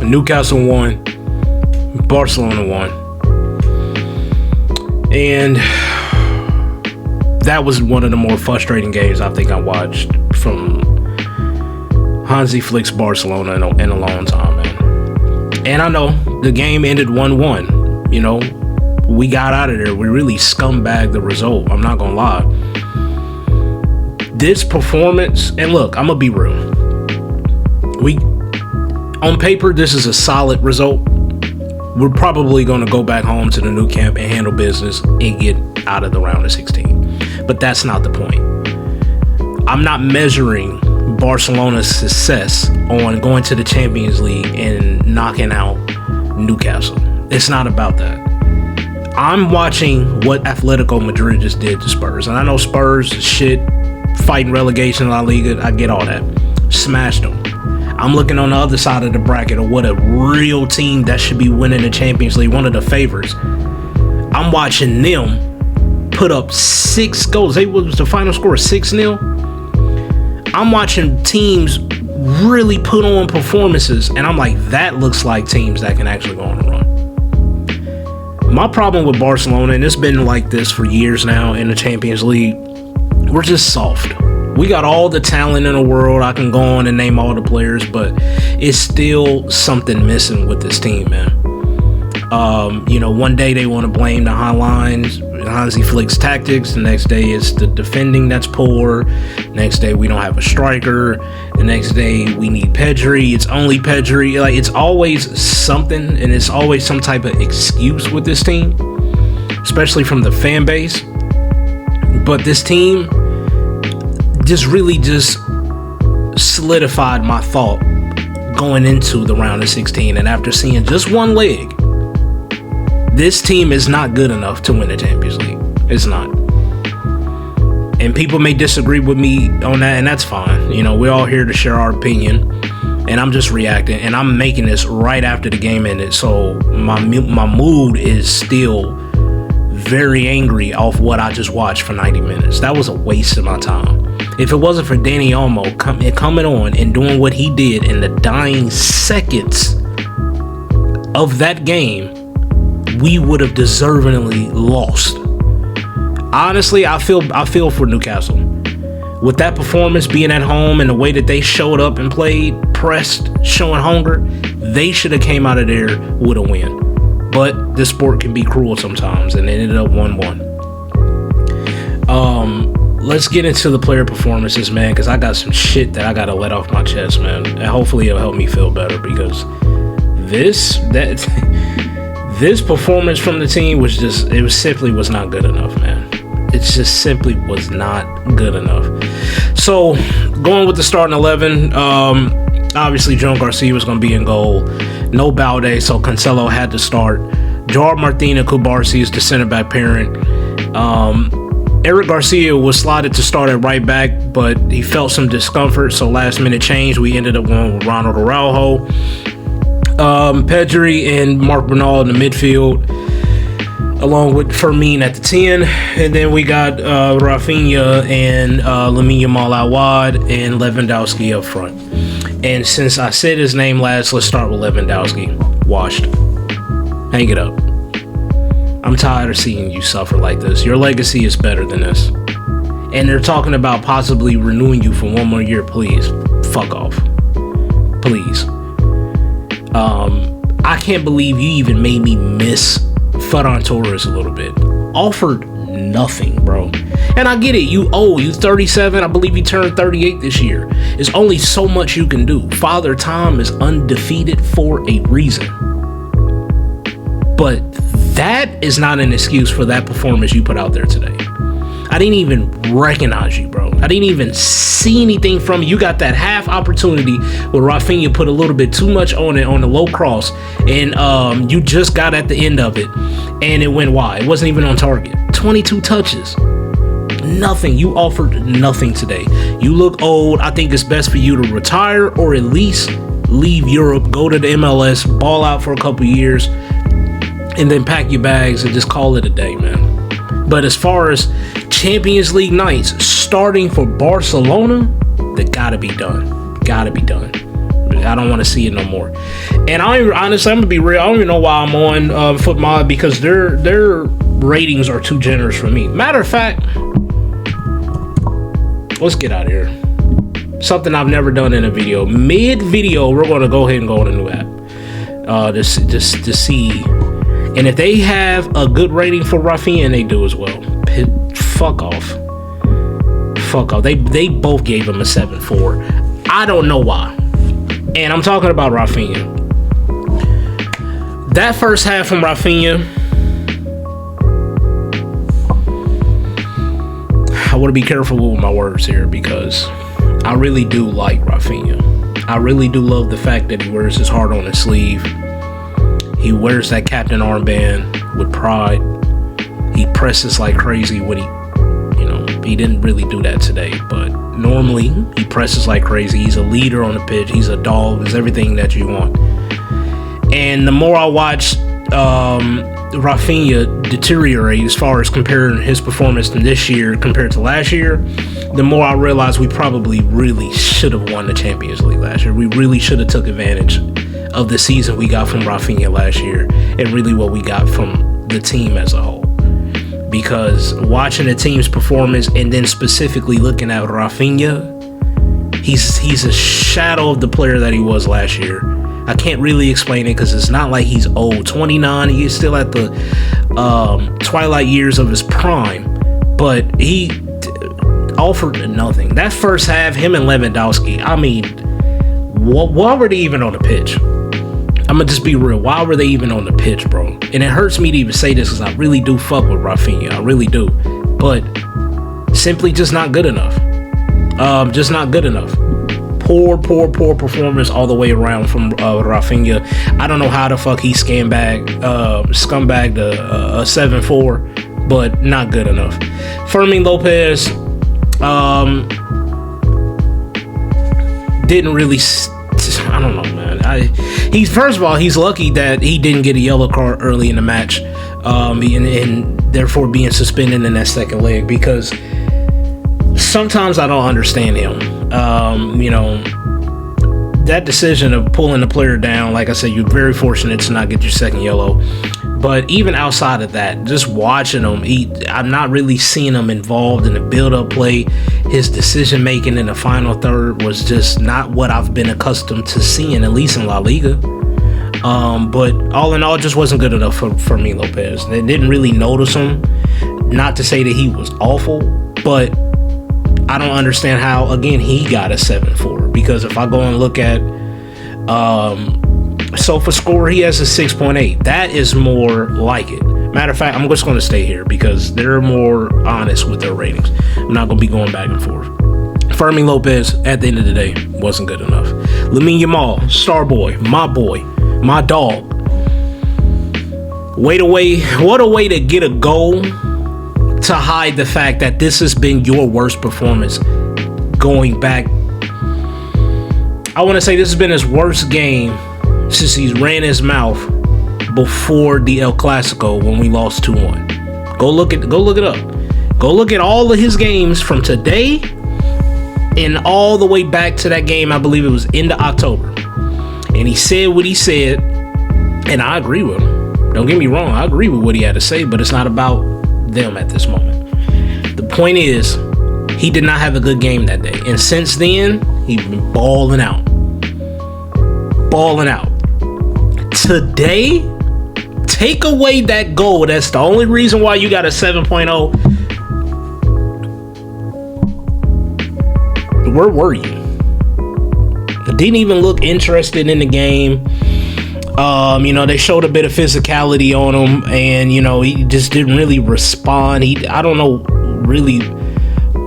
Newcastle won. Barcelona won. And that was one of the more frustrating games I think I watched from Hansi Flick's Barcelona in a long time, man. And I know the game ended 1-1. You know, we got out of there. We really scumbagged the result. I'm not gonna lie. This performance, and look, I'm gonna be real. On paper, this is a solid result. We're probably gonna go back home to the new camp and handle business and get out of the round of 16. But that's not the point. I'm not measuring Barcelona's success on going to the Champions League and knocking out Newcastle. It's not about that. I'm watching what Atletico Madrid just did to Spurs. And I know Spurs, shit, fighting relegation in La Liga. I get all that. Smashed them. I'm looking on the other side of the bracket of what a real team that should be winning the Champions League, one of the favorites. I'm watching them put up 6 goals. The final score 6-0. I'm watching teams really put on performances, and I'm like, that looks like teams that can actually go on a run. My problem with Barcelona, and it's been like this for years now in the Champions League, we're just soft. We got all the talent in the world. I can go on and name all the players, but it's still something missing with this team, man. One day they want to blame the Hansi Flick's tactics. The next day it's the defending that's poor. Next day we don't have a striker. The next day we need Pedri. It's only Pedri. Like, it's always something, and it's always some type of excuse with this team, especially from the fan base. But this team just really solidified my thought going into the round of 16. And after seeing just one leg, this team is not good enough to win the Champions League. It's not. And people may disagree with me on that, and that's fine. You know, we're all here to share our opinion, and I'm just reacting, and I'm making this right after the game ended. So my mood is still very angry off what I just watched for 90 minutes. That was a waste of my time. If it wasn't for Dani Olmo coming on and doing what he did in the dying seconds of that game, we would have deservingly lost. Honestly, I feel for Newcastle. With that performance, being at home, and the way that they showed up and played, pressed, showing hunger, they should have came out of there with a win. But this sport can be cruel sometimes, and it ended up 1-1. Let's get into the player performances, man, because I got some shit that I got to let off my chest, man. And hopefully it'll help me feel better, because this performance from the team was simply not good enough, man. It just simply was not good enough. So, going with the starting 11, obviously Joan Garcia was going to be in goal. No Balde, so Cancelo had to start. Gerard Martin and Kubarsi is the center back pairing. Eric Garcia was slotted to start at right back, but he felt some discomfort, so last minute change. We ended up going with Ronald Araujo. Pedri and Marc Bernal in the midfield, along with Firmino at the 10. And then we got Rafinha and Lamine Yamal out wide, and Lewandowski up front. And since I said his name last, let's start with Lewandowski. Washed. Hang it up. I'm tired of seeing you suffer like this. Your legacy is better than this. And they're talking about possibly renewing you for 1 more year. Please, fuck off. Please. I can't believe you even made me miss Ferran Torres a little bit. Offered nothing, bro. And I get it. You 37. I believe you turned 38 this year. There's only so much you can do. Father Time is undefeated for a reason. But that is not an excuse for that performance you put out there today. I didn't even recognize you, bro. I didn't even see anything from you. You got that half opportunity where Rafinha put a little bit too much on it on the low cross, and you just got at the end of it, and it went wide. It wasn't even on target. 22 touches. Nothing. You offered nothing today. You look old. I think it's best for you to retire, or at least leave Europe, go to the MLS, ball out for a couple years, and then pack your bags and just call it a day, man. But as far as Champions League nights starting for Barcelona, they gotta be done. Gotta be done. I don't want to see it no more. And honestly, I'm gonna be real. I don't even know why I'm on FootMod, because their ratings are too generous for me. Matter of fact, let's get out of here. Something I've never done in a video. Mid-video, we're gonna go ahead and go on a new app. Just to see. And if they have a good rating for Rafinha, and they do as well. Fuck off. Fuck off. They both gave him a 7.4. I don't know why. And I'm talking about Rafinha. That first half from Rafinha, I want to be careful with my words here, because I really do like Rafinha. I really do love the fact that he wears his heart on his sleeve. He wears that captain armband with pride. He presses like crazy when he didn't really do that today, but normally he presses like crazy. He's a leader on the pitch. He's a dog. He's everything that you want. And the more I watch Rafinha deteriorate as far as comparing his performance from this year compared to last year, the more I realize we probably really should have won the Champions League last year. We really should have took advantage of the season we got from Rafinha last year, and really what we got from the team as a whole. Because watching the team's performance, and then specifically looking at Rafinha, he's a shadow of the player that he was last year. I can't really explain it, because it's not like he's old. 29, he's still at the twilight years of his prime, but he offered nothing. That first half, him and Lewandowski, I mean, why were they even on the pitch? I'm gonna just be real. Why were they even on the pitch, bro? And it hurts me to even say this, because I really do fuck with Rafinha. I really do. But simply just not good enough. Just not good enough. Poor performance all the way around from Rafinha. I don't know how the fuck he scumbagged a 7.4, but not good enough. Fermin Lopez didn't really. I don't know, man. He's first of all, he's lucky that he didn't get a yellow card early in the match, and therefore being suspended in that second leg, because sometimes I don't understand him. That decision of pulling the player down, like I said, you're very fortunate to not get your second yellow. But even outside of that, just watching him, I'm not really seeing him involved in the build-up play. His decision-making in the final third was just not what I've been accustomed to seeing, at least in La Liga. But all in all, just wasn't good enough for me, Lopez. They didn't really notice him. Not to say that he was awful, but I don't understand how, again, he got a 7.4. Because if I go and look at SofaScore, he has a 6.8. That is more like it. Matter of fact, I'm just going to stay here because they're more honest with their ratings. I'm not going to be going back and forth. Fermin Lopez, at the end of the day, wasn't good enough. Lamine Yamal, star boy, my dog. What a way to get a goal to hide the fact that this has been your worst performance going back. I want to say this has been his worst game since he's ran his mouth before the El Clasico when we lost 2-1. Go look it up. Go look at all of his games from today and all the way back to that game. I believe it was into October. And he said what he said, and I agree with him. Don't get me wrong, I agree with what he had to say, but it's not about them at this moment. The point is, he did not have a good game that day. And since then, he's been balling out. Today, take away that goal. That's the only reason why you got a 7.0. Where were you? Didn't even look interested in the game. They showed a bit of physicality on him, and he just didn't really respond. I don't know really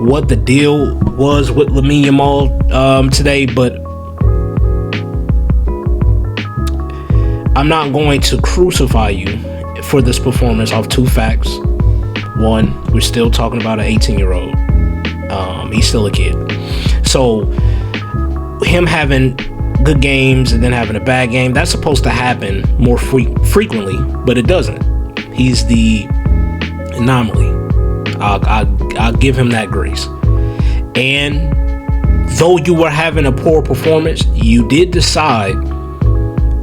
what the deal was with Lamine Yamal today, but I'm not going to crucify you for this performance off two facts. One, we're still talking about an 18-year-old. He's still a kid. So him having good games and then having a bad game, that's supposed to happen more frequently, but it doesn't. He's the anomaly. I'll give him that grace. And though you were having a poor performance, you did decide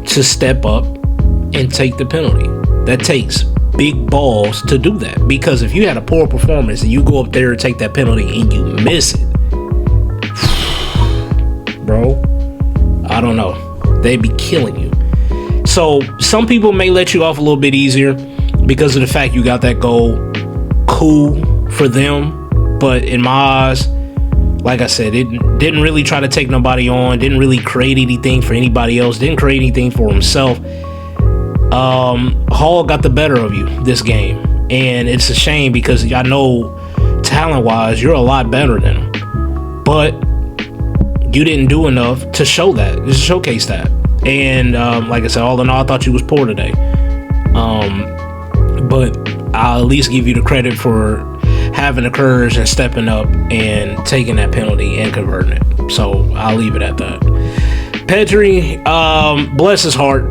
to step up and take the penalty. That takes big balls to do that, because if you had a poor performance and you go up there and take that penalty and you miss it, bro, I don't know, they'd be killing you. So some people may let you off a little bit easier because of the fact you got that goal. Cool for them, but in my eyes, like I said, it didn't really try to take nobody on, didn't really create anything for anybody else, didn't create anything for himself. Hall got the better of you this game, and it's a shame because I know talent-wise you're a lot better than him, but you didn't do enough to show that, to showcase that. And like I said, all in all, I thought you was poor today. But I'll at least give you the credit for having the courage and stepping up and taking that penalty and converting it. So I'll leave it at that. Pedri, bless his heart,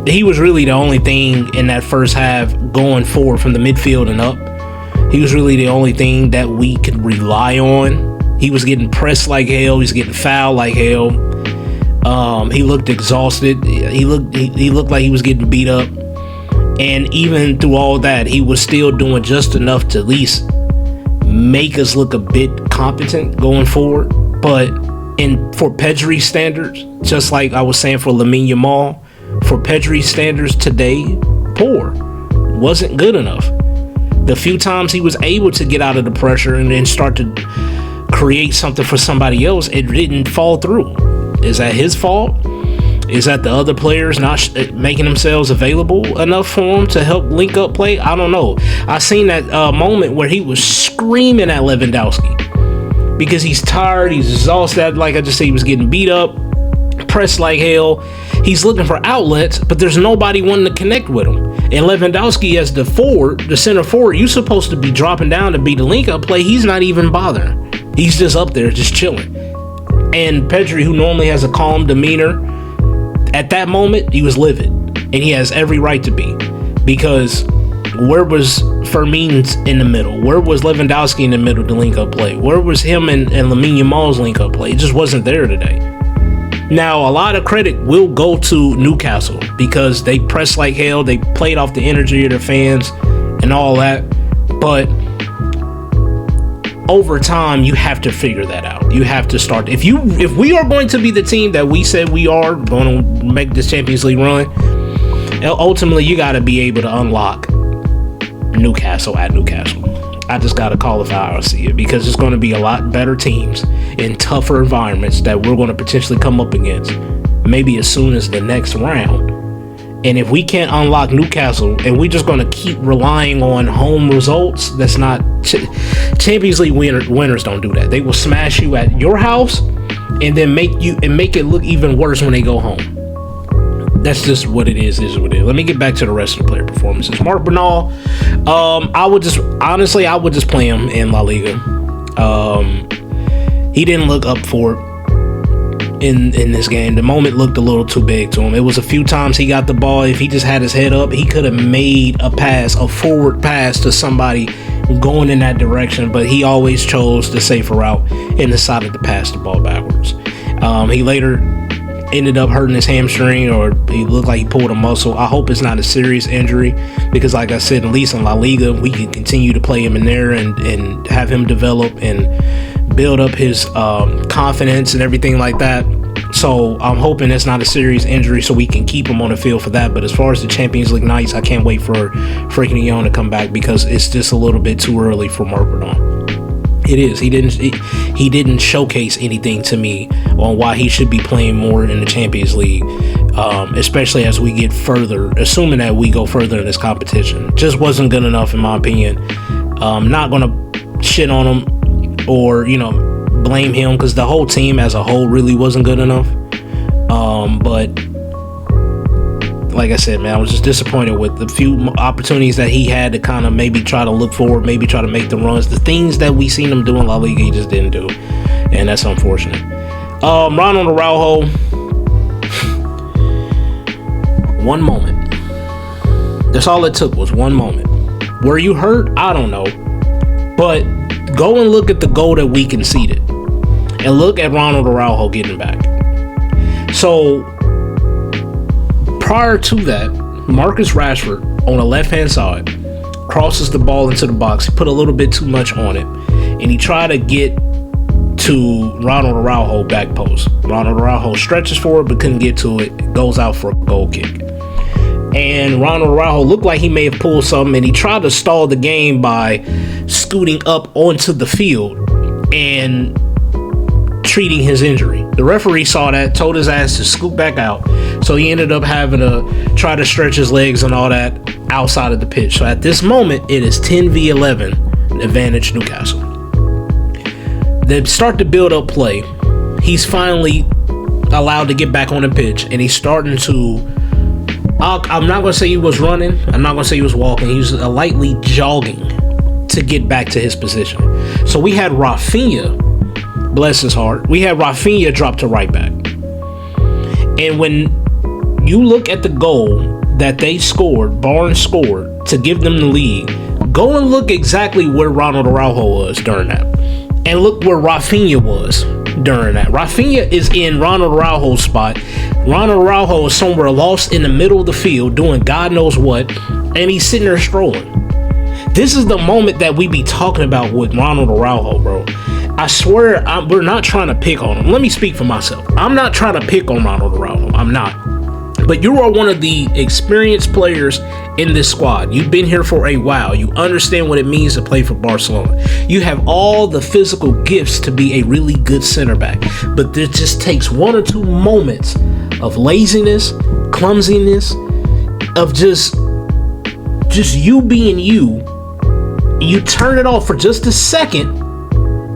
he was really the only thing in that first half going forward from the midfield and up. He was really the only thing that we could rely on. He was getting pressed like hell. He was getting fouled like hell. He looked exhausted. He looked like he was getting beat up. And even through all that, he was still doing just enough to at least make us look a bit competent going forward. But for Pedri standards, just like I was saying for Lamine Yamal, for Pedri standards today, poor. Wasn't good enough. The few times he was able to get out of the pressure and then start to create something for somebody else, it didn't fall through. Is that his fault? Is that the other players not making themselves available enough for him to help link up play? I don't know. I seen that moment where he was screaming at Lewandowski because he's tired, he's exhausted. Like I just said, he was getting beat up, pressed like hell. He's looking for outlets, but there's nobody wanting to connect with him. And Lewandowski, as the forward, the center forward, you're supposed to be dropping down to be the link-up play. He's not even bothering. He's just up there, just chilling. And Pedri, who normally has a calm demeanor, at that moment, he was livid. And he has every right to be. Because where was Fermin's in the middle? Where was Lewandowski in the middle to link-up play? Where was him and Lamine Yamal's link-up play? It just wasn't there today. Now, a lot of credit will go to Newcastle because they pressed like hell. They played off the energy of their fans and all that. But over time, you have to figure that out. You have to start. If we are going to be the team that we said we are, going to make this Champions League run, ultimately, you got to be able to unlock Newcastle at Newcastle. I just got to call it how I see it, because it's going to be a lot better teams in tougher environments that we're going to potentially come up against maybe as soon as the next round. And if we can't unlock Newcastle and we're just going to keep relying on home results, that's not Champions League winners don't do that. They will smash you at your house and then make it look even worse when they go home. That's just what it is what it is. Let me get back to the rest of the player performances. Marc Bernal, I would just play him in La Liga. He didn't look up for it in this game. The moment looked a little too big to him. It was a few times he got the ball. If he just had his head up, he could have made a forward pass to somebody going in that direction, but he always chose the safer route and decided to pass the ball backwards. He later ended up hurting his hamstring, or he looked like he pulled a muscle. I hope it's not a serious injury, because like I said, at least in La Liga, we can continue to play him in there and have him develop and build up his confidence and everything like that. So I'm hoping it's not a serious injury so we can keep him on the field for that. But as far as the Champions League nights, I can't wait for Frankie de Jong to come back, because it's just a little bit too early for Marc Bernal. It is. He didn't showcase anything to me on why he should be playing more in the Champions League, especially as we get further, assuming that we go further in this competition. Just wasn't good enough, in my opinion. Not going to shit on him or, blame him, because the whole team as a whole really wasn't good enough. But like I said, man, I was just disappointed with the few opportunities that he had to kind of maybe try to look forward, maybe try to make the runs. The things that we seen him do in La Liga, he just didn't do. And that's unfortunate. Ronald Araujo. One moment. That's all it took, was one moment. Were you hurt? I don't know. But go and look at the goal that we conceded. And look at Ronald Araujo getting back. So, prior to that, Marcus Rashford on the left-hand side crosses the ball into the box. He put a little bit too much on it. And he tried to get to Ronald Araujo back post. Ronald Araujo stretches forward but couldn't get to it. Goes out for a goal kick. And Ronald Araujo looked like he may have pulled something, and he tried to stall the game by scooting up onto the field and treating his injury. The referee saw that, told his ass to scoot back out. So he ended up having to try to stretch his legs and all that outside of the pitch. So at this moment, it is 10-11 advantage Newcastle. They start to build up play. He's finally allowed to get back on the pitch, and he's starting to... I'm not going to say he was running. I'm not going to say he was walking. He was lightly jogging to get back to his position. So we had Rafinha, bless his heart, we had Rafinha drop to right back. And when you look at the goal that they scored, Barnes scored, to give them the lead, go and look exactly where Ronald Araujo was during that. And look where Rafinha was during that. Rafinha is in Ronald Araujo's spot. Ronald Araujo is somewhere lost in the middle of the field doing God knows what, and he's sitting there strolling. This is the moment that we be talking about with Ronald Araujo, bro. I swear, we're not trying to pick on him. Let me speak for myself. I'm not trying to pick on Ronald Araujo. I'm not. But you are one of the experienced players in this squad. You've been here for a while. You understand what it means to play for Barcelona. You have all the physical gifts to be a really good center back. But it just takes one or two moments of laziness, clumsiness, of just you being you. You turn it off for just a second,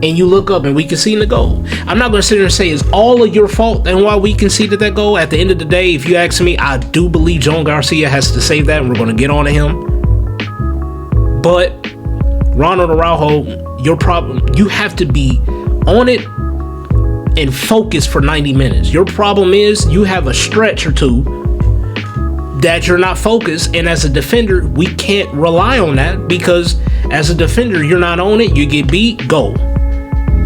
and you look up and we concede the goal. I'm not going to sit here and say it's all of your fault and why we conceded that goal. At the end of the day, if you ask me, I do believe John Garcia has to save that, and we're going to get on to him. But Ronald Araujo, your problem, you have to be on it and focus for 90 minutes. Your problem is you have a stretch or two that you're not focused, and as a defender, we can't rely on that, because as a defender, you're not on it, you get beat, go.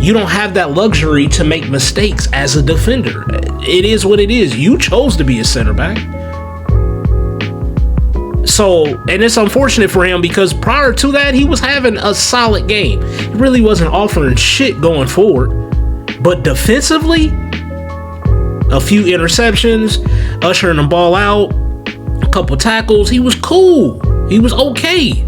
You don't have that luxury to make mistakes as a defender. It is what it is. You chose to be a center back. So, and it's unfortunate for him, because prior to that, he was having a solid game. He really wasn't offering shit going forward. But defensively, a few interceptions, ushering the ball out, a couple tackles, he was cool. He was okay.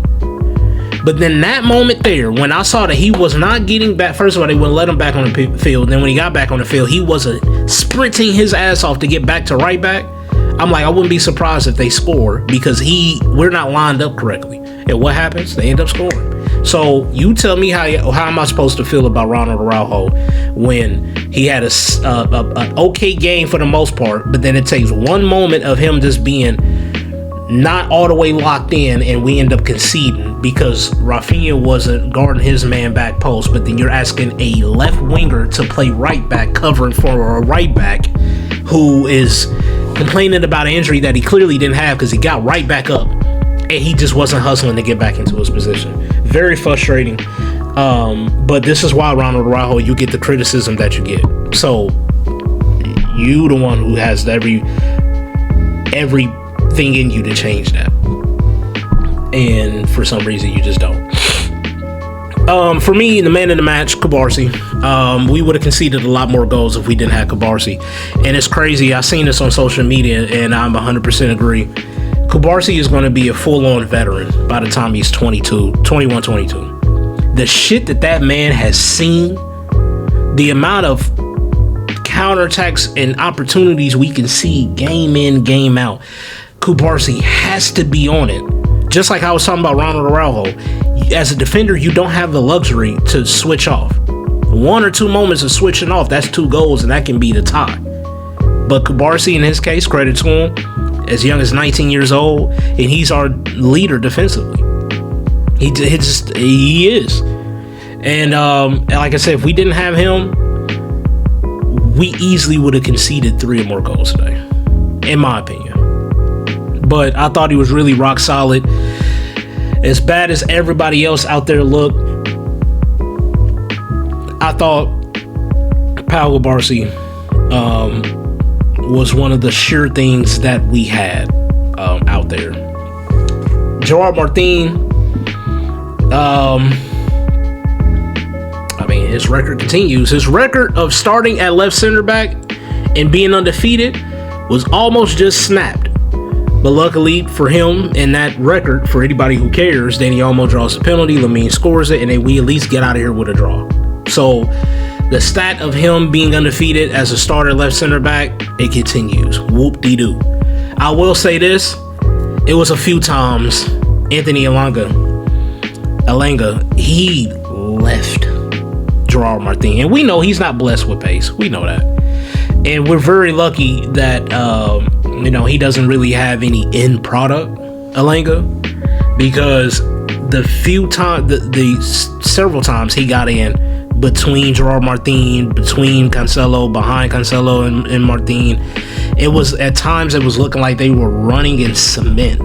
But then that moment there, when I saw that he was not getting back, first of all, they wouldn't let him back on the field. Then when he got back on the field, he wasn't sprinting his ass off to get back to right back. I'm like, I wouldn't be surprised if they score, because we're not lined up correctly. And what happens? They end up scoring. So you tell me how am I supposed to feel about Ronald Araujo when he had an okay game for the most part, but then it takes one moment of him just being not all the way locked in, and we end up conceding because Rafinha wasn't guarding his man back post. But then you're asking a left winger to play right back, covering for a right back who is complaining about an injury that he clearly didn't have, because he got right back up and he just wasn't hustling to get back into his position. Very frustrating. But this is why, Ronald Araujo, you get the criticism that you get. So you the one who has everything in you to change that, and for some reason you just don't. For me, the man in the match, Kubarsi. We would have conceded a lot more goals if we didn't have Kubarsi, and it's crazy. I seen this on social media, and I'm 100% agree. Kubarsi is going to be a full-on veteran by the time he's 21, 22. The shit that man has seen, the amount of counterattacks and opportunities we can see game in, game out. Kubarsi has to be on it. Just like I was talking about Ronald Araujo. As a defender, you don't have the luxury to switch off. One or two moments of switching off, that's 2 goals, and that can be the tie. But Kubarsi, in his case, credit to him, as young as 19 years old, and he's our leader defensively. He is. And like I said, if we didn't have him, we easily would have conceded 3 or more goals today, in my opinion. But I thought he was really rock solid. As bad as everybody else out there looked, I thought Pau Barsi was one of the sure things that we had out there. Gerard Martin, I mean, his record continues. His record of starting at left center back and being undefeated was almost just snapped. But luckily for him and that record, for anybody who cares, Danny Olmo draws a penalty, Lamine scores it, and then we at least get out of here with a draw. So the stat of him being undefeated as a starter left center back, it continues. Whoop-de-doo. I will say this. It was a few times Anthony Elanga, he left Gerard Martin. And we know he's not blessed with pace. We know that. And we're very lucky that, he doesn't really have any end product, Elanga, because the several times he got in between Gerard Martin, between Cancelo, behind Cancelo and Martin, it was at times it was looking like they were running in cement,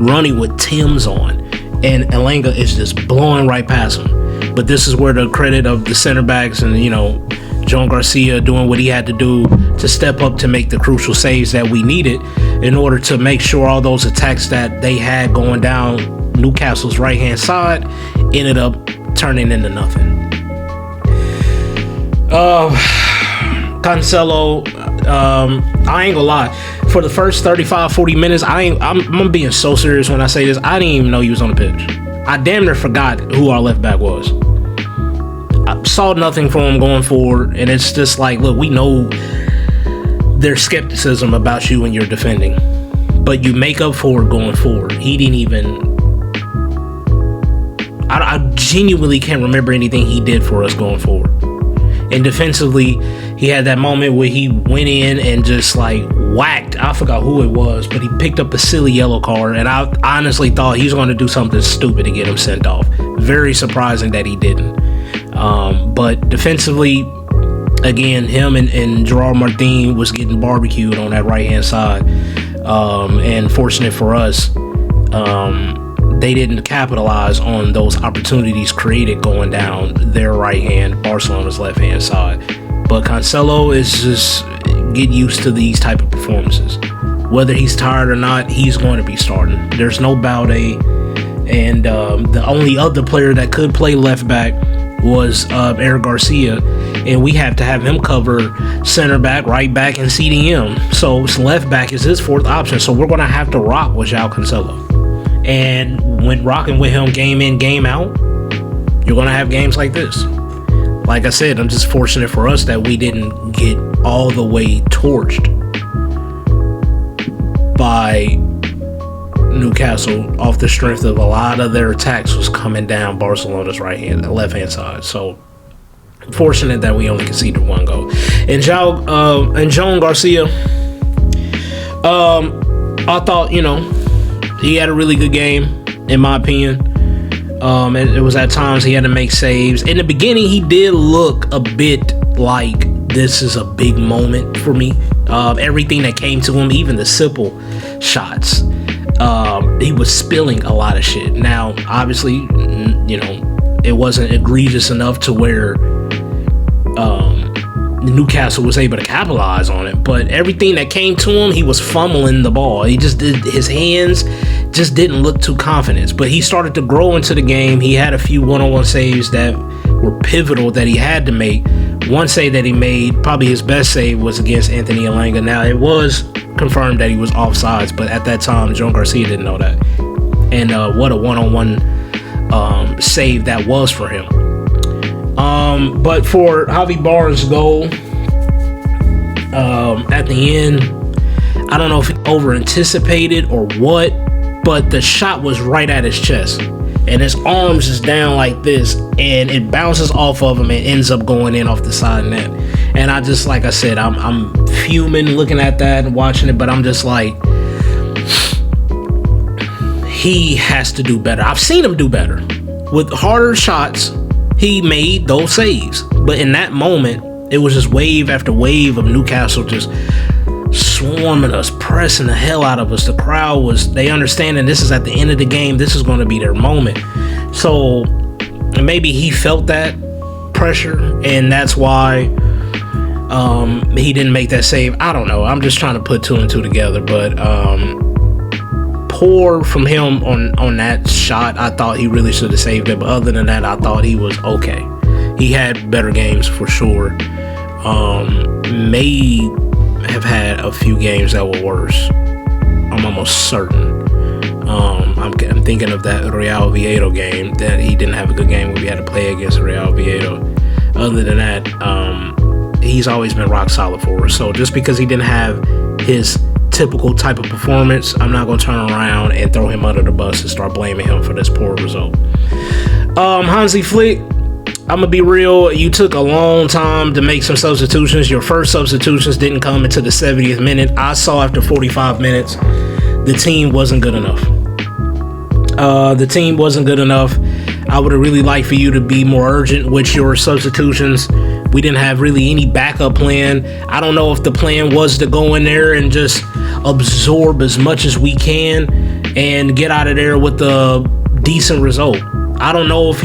running with Timbs on, and Elanga is just blowing right past him. But this is where the credit of the center backs and John Garcia doing what he had to do to step up to make the crucial saves that we needed in order to make sure all those attacks that they had going down Newcastle's right hand side ended up turning into nothing. Cancelo, I ain't gonna lie, for the first 35-40 minutes, I'm being so serious when I say this, I didn't even know he was on the pitch. I damn near forgot who our left back was. I saw nothing from him going forward, and it's just like, look, we know there's skepticism about you when you're defending, but you make up for it going forward. He didn't even, I genuinely can't remember anything he did for us going forward. And defensively, he had that moment where he went in and just like whacked, I forgot who it was, but he picked up a silly yellow card, and I honestly thought he was going to do something stupid to get him sent off. Very surprising that he didn't. But defensively, again, him and Gerard Martin was getting barbecued on that right-hand side. And fortunate for us, they didn't capitalize on those opportunities created going down their right hand, Barcelona's left hand side. But Cancelo is just get used to these type of performances. Whether he's tired or not, he's going to be starting. There's no Balde, and the only other player that could play left back was Eric Garcia, and we have to have him cover center back, right back, and CDM. So left back is his fourth option. So we're going to have to rock with João Cancelo. And when rocking with him game in, game out, you're going to have games like this. Like I said, I'm just fortunate for us that we didn't get all the way torched by Newcastle off the strength of a lot of their attacks was coming down Barcelona's left hand side. So fortunate that we only conceded one goal. And John Garcia, I thought, he had a really good game, in my opinion. It was at times he had to make saves. In the beginning, he did look a bit like this is a big moment for me. Everything that came to him, even the simple shots, he was spilling a lot of shit. Now, obviously, it wasn't egregious enough to where Newcastle was able to capitalize on it, but everything that came to him, he was fumbling the ball. His hands just didn't look too confident, but he started to grow into the game. He had a few one-on-one saves that were pivotal that he had to make. One save that he made, probably his best save, was against Anthony Elanga. Now, it was confirmed that he was offsides, but at that time, John Garcia didn't know that. And what a one-on-one save that was for him. But for Javi Barnes' goal at the end, I don't know if he over-anticipated or what, but the shot was right at his chest. And his arms is down like this, and it bounces off of him and ends up going in off the side net. And I just, like I said, I'm fuming looking at that and watching it, but I'm just like, he has to do better. I've seen him do better. With harder shots, he made those saves. But in that moment, it was just wave after wave of Newcastle just swarming us, pressing the hell out of us. The crowd they understanding this is at the end of the game. This is going to be their moment. So maybe he felt that pressure, and that's why he didn't make that save. I don't know. I'm just trying to put two and two together, but poor from him on that shot. I thought he really should have saved it, but other than that, I thought he was okay. He had better games for sure. May have had a few games that were worse. I'm almost certain. I'm thinking of that Real Oviedo game that he didn't have a good game when we had to play against Real Oviedo. Other than that, he's always been rock solid for us. So just because he didn't have his typical type of performance, I'm not going to turn around and throw him under the bus and start blaming him for this poor result. Hansi Flick, I'm going to be real. You took a long time to make some substitutions. Your first substitutions didn't come into the 70th minute. I saw after 45 minutes, the team wasn't good enough. I would have really liked for you to be more urgent with your substitutions. We didn't have really any backup plan. I don't know if the plan was to go in there and just absorb as much as we can and get out of there with a decent result. I don't know if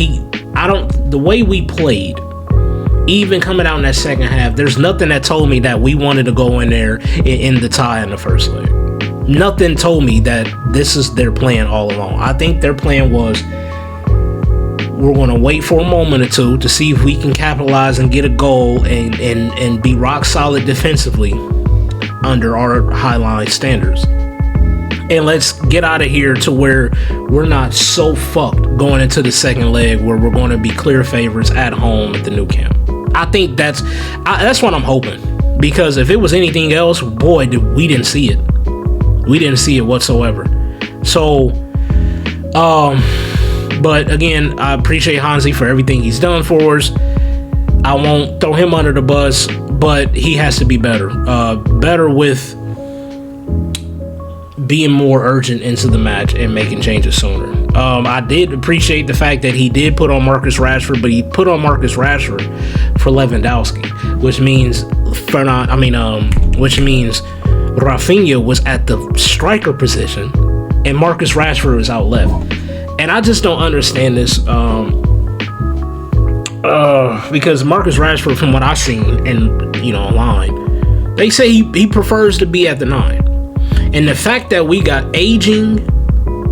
the way we played, even coming out in that second half, there's nothing that told me that we wanted to go in there in the tie in the first leg. Nothing told me that this is their plan all along. I think their plan was, we're going to wait for a moment or two to see if we can capitalize and get a goal and be rock solid defensively under our highline standards. And let's get out of here to where we're not so fucked going into the second leg where we're going to be clear favorites at home at the new camp. I think that's what I'm hoping. Because if it was anything else, boy, we didn't see it. We didn't see it whatsoever. So, but again, I appreciate Hansi for everything he's done for us. I won't throw him under the bus, but he has to be better. Better with being more urgent into the match and making changes sooner. I did appreciate the fact that he did put on Marcus Rashford, but he put on Marcus Rashford for Lewandowski, which means Rafinha was at the striker position and Marcus Rashford was out left. And I just don't understand this because Marcus Rashford, from what I've seen and online, they say he prefers to be at the 9. And the fact that we got aging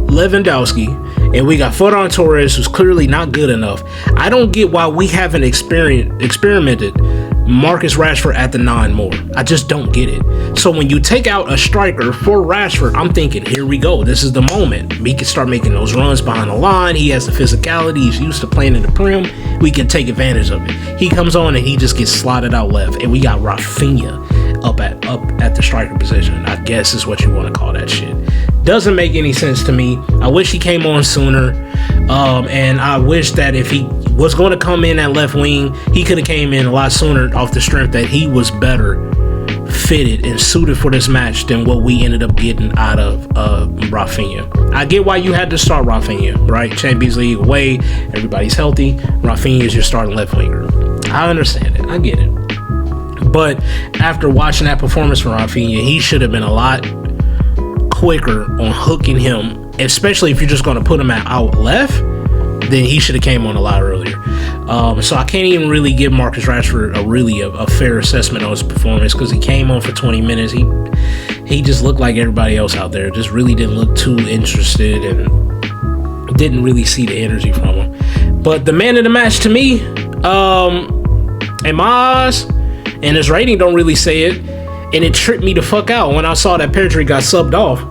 Lewandowski and we got Ferran Torres, who's clearly not good enough, I don't get why we haven't experimented Marcus Rashford at the 9 more. I just don't get it. So when you take out a striker for Rashford, I'm thinking, here we go. This is the moment. We can start making those runs behind the line. He has the physicality. He's used to playing in the Prem. We can take advantage of it. He comes on and he just gets slotted out left. And we got Rafinha up at the striker position. I guess is what you want to call that shit. Doesn't make any sense to me. I wish he came on sooner. And I wish that if he was going to come in at left wing, he could have came in a lot sooner off the strength that he was better fitted and suited for this match than what we ended up getting out of Rafinha. I get why you had to start Rafinha, right? Champions League away, everybody's healthy. Rafinha is your starting left winger. I understand it. I get it. But after watching that performance from Rafinha, he should have been a lot quicker on hooking him, especially if you're just going to put him out left. Then he should have came on a lot earlier. So I can't even really give Marcus Rashford a fair assessment on his performance because he came on for 20 minutes. He just looked like everybody else out there. Just really didn't look too interested and didn't really see the energy from him. But the man of the match to me, in my eyes, and his rating don't really say it, and it tripped me the fuck out when I saw that Pedri got subbed off.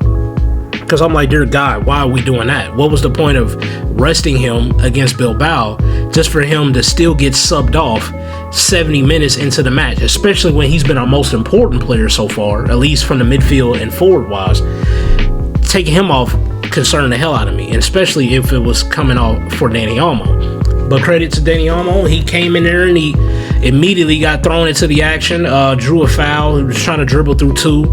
Because I'm like, dear God, why are we doing that? What was the point of resting him against Bilbao just for him to still get subbed off 70 minutes into the match, especially when he's been our most important player so far, at least from the midfield and forward wise? Taking him off concerned the hell out of me, and especially if it was coming off for Dani Olmo. But credit to Dani Olmo, he came in there and he immediately got thrown into the action, drew a foul. He was trying to dribble through two.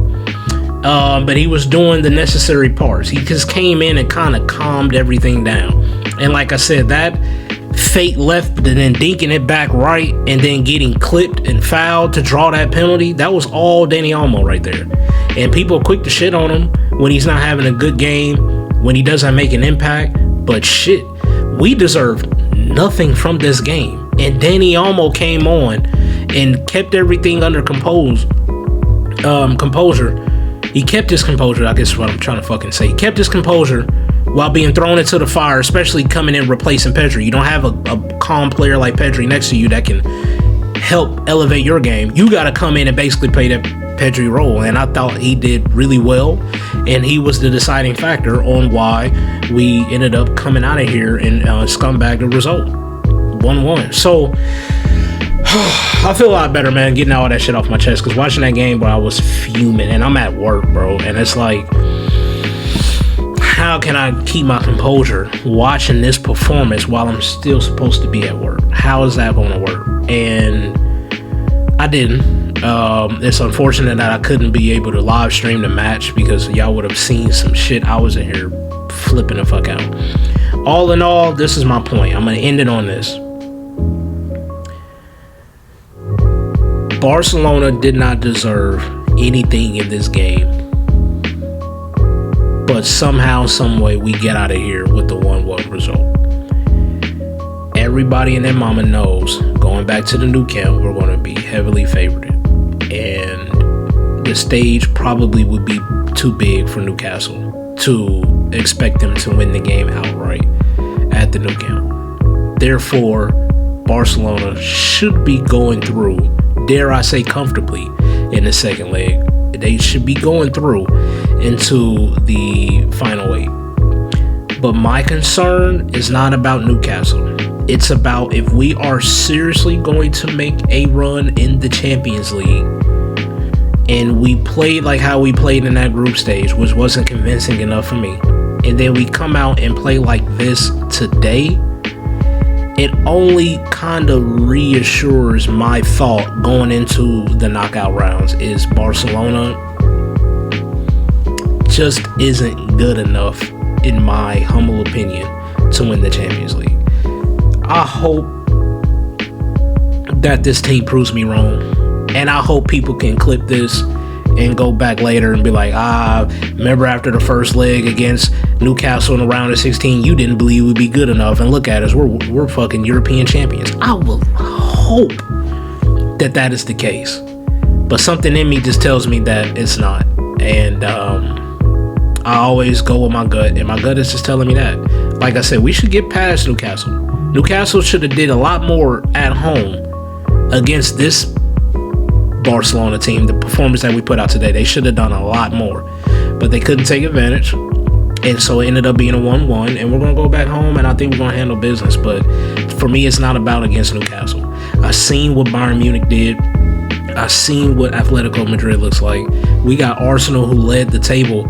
But he was doing the necessary parts. He just came in and kind of calmed everything down. And like I said, that fake left and then dinking it back right and then getting clipped and fouled to draw that penalty, that was all Dani Olmo right there. And people are quick to shit on him when he's not having a good game, when he doesn't make an impact. But shit, we deserved nothing from this game. And Danny Olmo came on and kept everything under composure. He kept his composure, I guess is what I'm trying to fucking say. He kept his composure while being thrown into the fire, especially coming in replacing Pedri. You don't have a calm player like Pedri next to you that can help elevate your game. You got to come in and basically play that Pedri role, and I thought he did really well, and he was the deciding factor on why we ended up coming out of here and scumbag the result 1-1. So I feel a lot better, man, getting all that shit off my chest, because watching that game, bro, I was fuming, and I'm at work, bro, and it's like, how can I keep my composure watching this performance while I'm still supposed to be at work? How is that going to work? And I didn't. It's unfortunate that I couldn't be able to live stream the match, because y'all would have seen some shit. I was in here flipping the fuck out. All in all, this is my point. I'm going to end it on this. Barcelona did not deserve anything in this game, but somehow, some way, we get out of here with the 1-1 result. Everybody and their mama knows, going back to the new camp, we're going to be heavily favored, and the stage probably would be too big for Newcastle to expect them to win the game outright at the new camp. Therefore, Barcelona should be going through, dare I say comfortably, in the second leg. They should be going through into the final 8. But my concern is not about Newcastle. It's about, if we are seriously going to make a run in the Champions League, and we played like how we played in that group stage, which wasn't convincing enough for me, and then we come out and play like this today, it only kind of reassures my thought going into the knockout rounds is Barcelona just isn't good enough, in my humble opinion, to win the Champions League. I hope that this team proves me wrong, and I hope people can clip this and go back later and be like, remember after the first leg against Newcastle in the round of 16, you didn't believe we'd be good enough, and look at us, we're fucking European champions. I will hope that that is the case, but something in me just tells me that it's not, and I always go with my gut, and my gut is just telling me that. Like I said, we should get past Newcastle. Newcastle should have did a lot more at home against this Barcelona team. The performance that we put out today, they should have done a lot more, but they couldn't take advantage, and so it ended up being a 1-1, and we're going to go back home, and I think we're going to handle business. But for me, it's not about against Newcastle. I've seen what Bayern Munich did. I've seen what Atletico Madrid looks like. We got Arsenal, who led the table.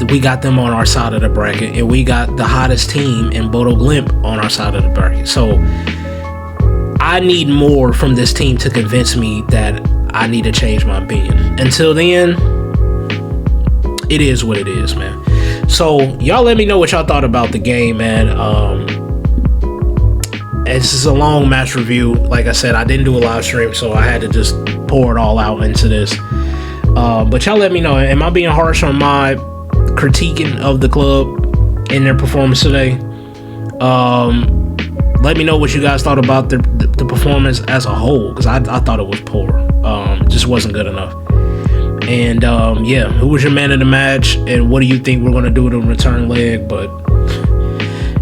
We got them on our side of the bracket, and we got the hottest team in Bodo Glimt on our side of the bracket. So I need more from this team to convince me that I need to change my opinion. Until then, it is what it is, man. So y'all let me know what y'all thought about the game, man. This is a long match review. Like I said, I didn't do a live stream, so I had to just pour it all out into this. But y'all let me know, am I being harsh on my critiquing of the club and their performance today? Let me know what you guys thought about the performance as a whole, because I thought it was poor. Just wasn't good enough. And yeah, who was your man of the match, and what do you think we're going to do to return leg? But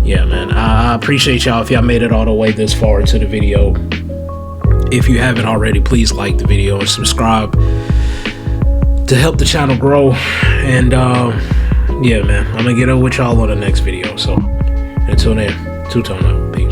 yeah, man, I appreciate y'all if y'all made it all the way this far into the video. If you haven't already, please like the video and subscribe to help the channel grow. And yeah, man, I'm gonna get over with y'all on the next video. So until then, two-tone out. Peace.